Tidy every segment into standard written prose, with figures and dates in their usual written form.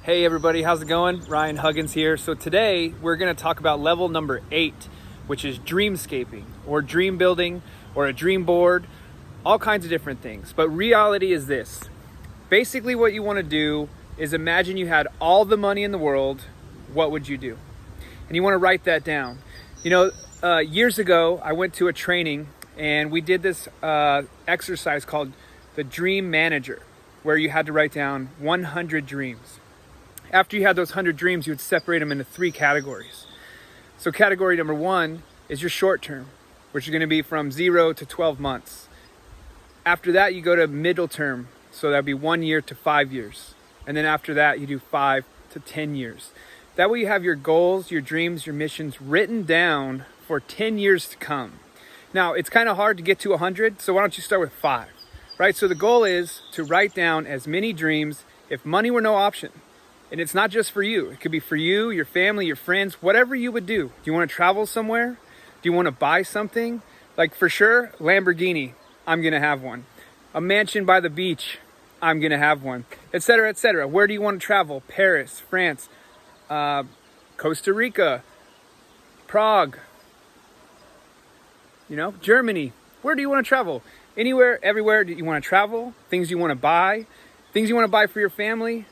Hey everybody, how's it going? Ryan Huggins here. So today we're going to talk about level number 8, which is dreamscaping or dream building or a dream board, all kinds of different things. But reality is this. Basically what you want to do is imagine you had all the money in the world. What would you do? And you want to write that down. You know, years ago I went to a training and we did this exercise called the Dream Manager, where you had to write down 100 dreams. After you had those 100 dreams, you would separate them into 3 categories. So category number 1 is your short term, which is going to be from 0 to 12 months. After that, you go to middle term. So that'd be 1 year to 5 years. And then after that, you do 5 to 10 years. That way you have your goals, your dreams, your missions written down for 10 years to come. Now, it's kind of hard to get to 100, so why don't you start with 5, right? So the goal is to write down as many dreams if money were no option. And it's not just for you. It could be for you, your family, your friends, whatever you would do. Do you want to travel somewhere? Do you want to buy something? Like for sure, Lamborghini, I'm going to have one. A mansion by the beach, I'm going to have one, etc., etc. Where do you want to travel? Paris, France, Costa Rica, Prague, Germany. Where do you want to travel? Anywhere, everywhere do you want to travel? Things you want to buy for your family.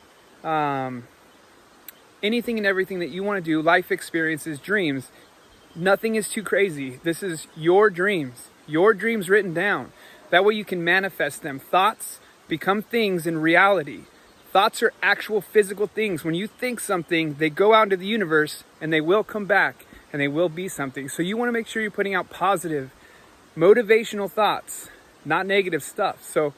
Anything and everything that you want to do, life experiences, dreams. Nothing is too crazy. This is your dreams written down. That way you can manifest them. Thoughts become things in reality. Thoughts are actual physical things. When you think something, they go out into the universe and they will come back and they will be something. So you want to make sure you're putting out positive, motivational thoughts, not negative stuff. So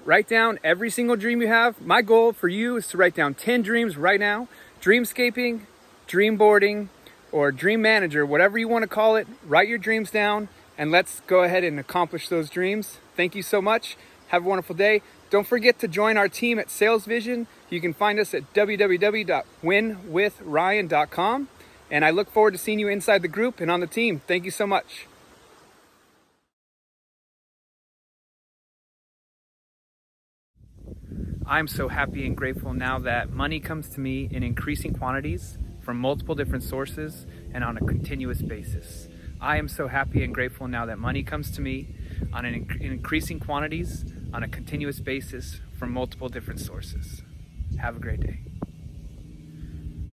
write down every single dream you have. My goal for you is to write down 10 dreams right now. Dreamscaping, dream boarding, or dream manager, whatever you want to call it. Write your dreams down and let's go ahead and accomplish those dreams. Thank you so much. Have a wonderful day. Don't forget to join our team at Salesvision. You can find us at www.winwithryan.com. And I look forward to seeing you inside the group and on the team. Thank you so much. I'm so happy and grateful now that money comes to me in increasing quantities from multiple different sources and on a continuous basis. I am so happy and grateful now that money comes to me in increasing quantities on a continuous basis from multiple different sources. Have a great day.